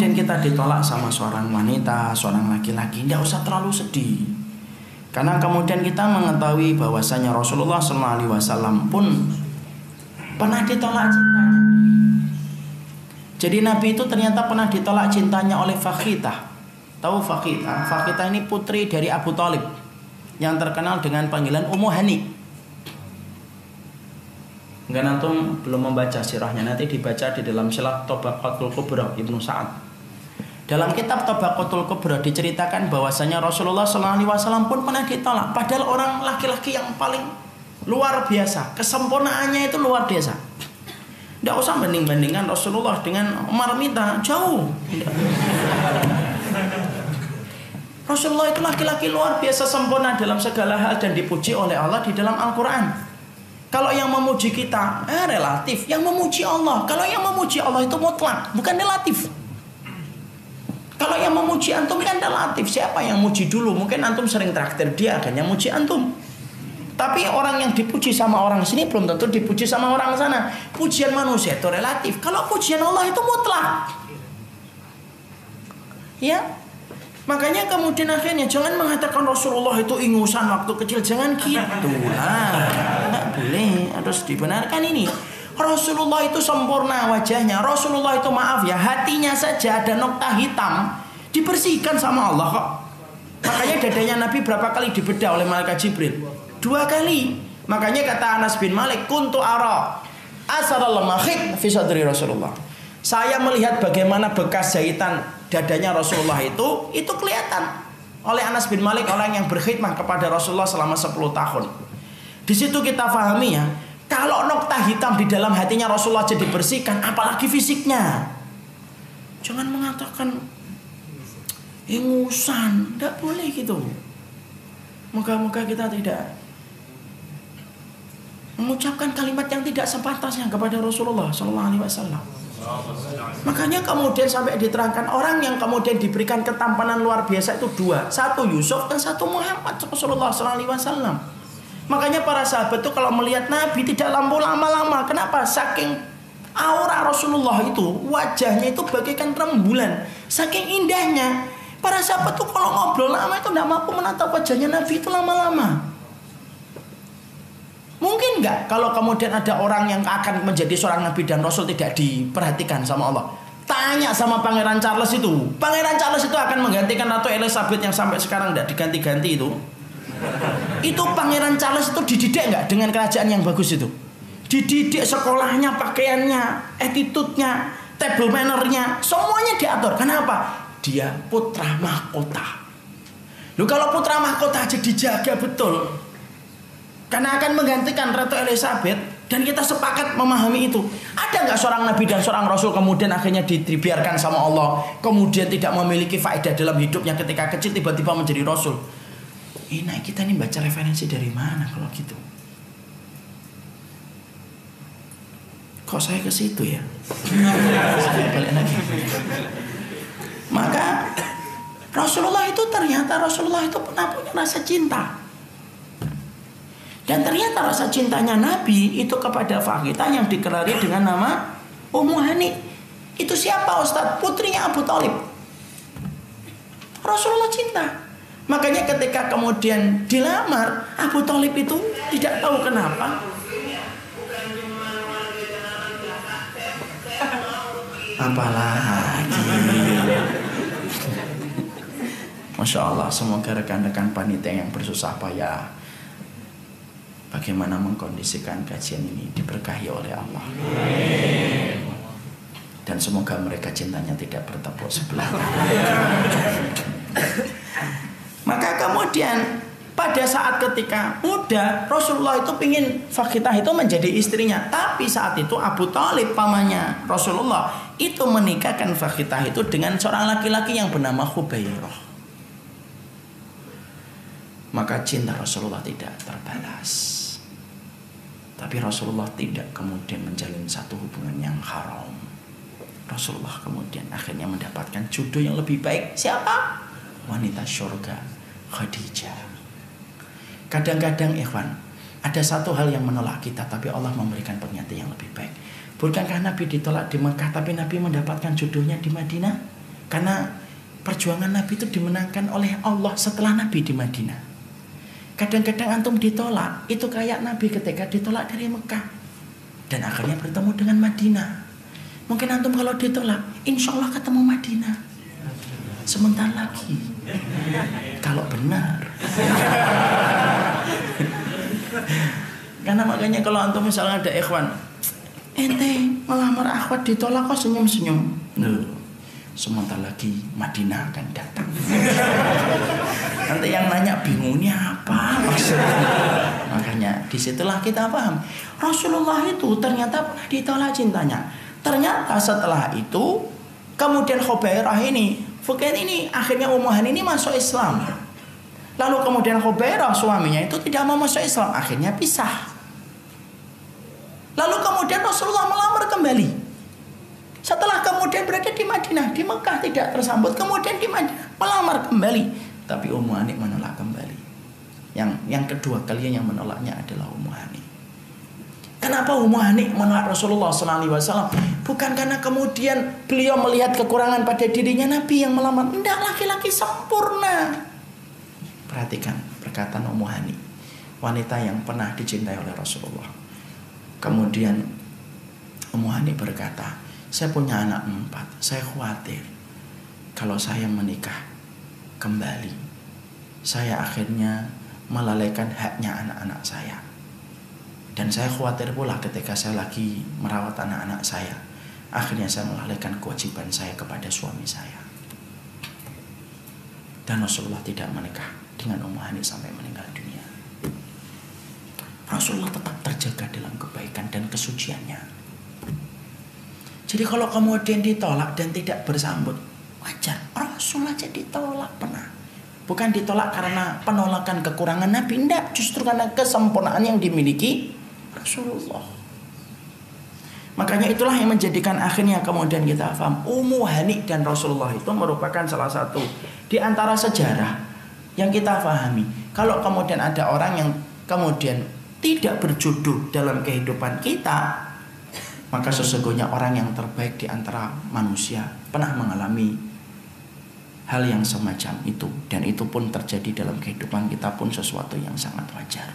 kemudian kita ditolak sama seorang wanita, seorang laki-laki, tidak usah terlalu sedih. Karena kemudian kita mengetahui bahwasanya Rasulullah SAW pun pernah ditolak cintanya. Jadi Nabi itu ternyata pernah ditolak cintanya oleh Fakhitah. Tahu Fakhitah? Fakhitah ini putri dari Abu Thalib yang terkenal dengan panggilan Ummu Hani. Enggak, antum belum membaca sirahnya, nanti dibaca di dalam Sirah Tabaqatul Kubra Ibnu Sa'ad. Dalam kitab Tabaqatul Kubra diceritakan bahwasanya Rasulullah SAW pun pernah ditolak. Padahal orang laki-laki yang paling luar biasa, kesempurnaannya itu luar biasa. Tidak usah banding-bandingkan Rasulullah dengan marmita, jauh. Rasulullah itu laki-laki luar biasa sempurna dalam segala hal dan dipuji oleh Allah di dalam Al-Quran. Kalau yang memuji kita relatif, yang memuji Allah. Kalau yang memuji Allah itu mutlak, bukan relatif. Kalau yang memuji antum kan relatif. Siapa yang muji dulu? Mungkin antum sering traktir dia, akhirnya muji antum. Tapi orang yang dipuji sama orang sini belum tentu dipuji sama orang sana. Pujian manusia itu relatif. Kalau pujian Allah itu mutlak. Ya. Makanya kemudian akhirnya jangan mengatakan Rasulullah itu ingusan waktu kecil. Jangan gitu lah. Nggak boleh. Harus dibenarkan ini. Rasulullah itu sempurna wajahnya. Rasulullah itu maaf ya, hatinya saja ada nokta hitam, dibersihkan sama Allah kok. Makanya dadanya Nabi berapa kali dibedah oleh malaikat Jibril? 2 kali. Makanya kata Anas bin Malik, kuntu ara asaral makhit fi sadri Rasulullah. Saya melihat bagaimana bekas jahitan dadanya Rasulullah itu kelihatan oleh Anas bin Malik, orang yang berkhidmah kepada Rasulullah selama 10 tahun. Di situ kita pahami ya, kalau nokta hitam di dalam hatinya Rasulullah jadi dibersihkan, apalagi fisiknya. Jangan mengatakan ingusan, tidak boleh gitu. Moga-moga kita tidak mengucapkan kalimat yang tidak sepantasnya kepada Rasulullah SAW. Makanya kemudian sampai diterangkan orang yang kemudian diberikan ketampanan luar biasa itu 2, satu Yusuf dan satu Muhammad Rasulullah SAW. Makanya para sahabat itu kalau melihat Nabi tidak lampu lama-lama. Kenapa? Saking aura Rasulullah itu, wajahnya itu bagaikan rembulan, saking indahnya. Para sahabat itu kalau ngobrol lama itu tidak mampu menatap wajahnya Nabi itu lama-lama. Mungkin nggak kalau kemudian ada orang yang akan menjadi seorang Nabi dan Rasul tidak diperhatikan sama Allah? Tanya sama Pangeran Charles itu. Pangeran Charles itu akan menggantikan Ratu Elizabeth yang sampai sekarang tidak diganti-ganti itu. Itu Pangeran Charles itu dididik nggak dengan kerajaan yang bagus itu? Dididik sekolahnya, pakaiannya, attitude-nya, table manner-nya, semuanya diatur. Kenapa? Dia putra mahkota. Loh, kalau putra mahkota aja dijaga betul, karena akan menggantikan Ratu Elizabeth, dan kita sepakat memahami itu. Ada nggak seorang Nabi dan seorang Rasul kemudian akhirnya dibiarkan sama Allah, kemudian tidak memiliki faedah dalam hidupnya ketika kecil tiba-tiba menjadi Rasul? Nah, kita ini baca referensi dari mana kalau gitu? Kok saya ke situ ya? Saya balik lagi. Maka Rasulullah itu ternyata Rasulullah itu pernah punya rasa cinta. Dan ternyata rasa cintanya Nabi itu kepada Fakhitah yang dikelari dengan nama Ummu Hani. Itu siapa Ustaz? Putrinya Abu Thalib. Rasulullah cinta. Makanya ketika kemudian dilamar, Abu Thalib itu tidak tahu kenapa. Apalagi. Masya Allah, semoga rekan-rekan panitia yang bersusah payah bagaimana mengkondisikan kajian ini diberkahi oleh Allah. Dan semoga mereka cintanya tidak bertepuk sebelah. Maka kemudian pada saat ketika muda, Rasulullah itu ingin Fakhitah itu menjadi istrinya. Tapi saat itu Abu Thalib pamannya Rasulullah itu menikahkan Fakhitah itu dengan seorang laki-laki yang bernama Khubairah. Maka cinta Rasulullah tidak terbalas. Tapi Rasulullah tidak kemudian menjalin satu hubungan yang haram. Rasulullah kemudian akhirnya mendapatkan jodoh yang lebih baik. Siapa? Wanita syurga, Khadijah. Kadang-kadang ikhwan, ada satu hal yang menolak kita, tapi Allah memberikan pengganti yang lebih baik. Bukankah Nabi ditolak di Mekah, tapi Nabi mendapatkan jodohnya di Madinah? Karena perjuangan Nabi itu dimenangkan oleh Allah setelah Nabi di Madinah. Kadang-kadang antum ditolak, itu kayak Nabi ketika ditolak dari Mekah dan akhirnya bertemu dengan Madinah. Mungkin antum kalau ditolak, insya Allah ketemu Madinah sebentar lagi. Kalau benar. Karena makanya kalau antum misalnya ada ikhwan, ente ngelamar akhwat ditolak kok senyum-senyum. Sebentar lagi Madinah akan datang. Nanti yang nanya bingungnya apa maksudnya. Makanya disitulah kita paham Rasulullah itu ternyata pernah ditolak cintanya. Ternyata setelah itu kemudian Khubairah ini, Fukain ini akhirnya Ummu Hani ini masuk Islam. Lalu kemudian Khubairah suaminya itu tidak mau masuk Islam, akhirnya pisah. Lalu kemudian Rasulullah melamar kembali. Setelah kemudian berada di Madinah, di Mekah tidak tersambut, kemudian di Madinah melamar kembali, tapi Ummu Hani menolak kembali. Yang kedua kalinya yang menolaknya adalah Ummu Hani. Kenapa Ummu Hani menolak Rasulullah SAW? Bukan karena kemudian beliau melihat kekurangan pada dirinya Nabi yang melamar. Tidak, laki-laki sempurna. Perhatikan perkataan Ummu Hani, wanita yang pernah dicintai oleh Rasulullah. Kemudian Ummu Hani berkata, saya punya anak 4, saya khawatir kalau saya menikah kembali, saya akhirnya melalaikan haknya anak-anak saya. Dan saya khawatir pula ketika saya lagi merawat anak-anak saya, akhirnya saya melalaikan kewajiban saya kepada suami saya. Dan Rasulullah tidak menikah dengan Ummu Hani sampai meninggal dunia. Rasulullah tetap terjaga dalam kebaikan dan kesuciannya. Jadi kalau kemudian ditolak dan tidak bersambut, wajar. Rasul aja ditolak pernah. Bukan ditolak karena penolakan kekurangan Nabi, tidak. Justru karena kesempurnaan yang dimiliki Rasulullah. Makanya itulah yang menjadikan akhirnya kemudian kita paham Ummu Hani dan Rasulullah itu merupakan salah satu di antara sejarah yang kita pahami. Kalau kemudian ada orang yang kemudian tidak berjodoh dalam kehidupan kita, maka sesungguhnya orang yang terbaik di antara manusia pernah mengalami hal yang semacam itu. Dan itu pun terjadi dalam kehidupan kita pun sesuatu yang sangat wajar.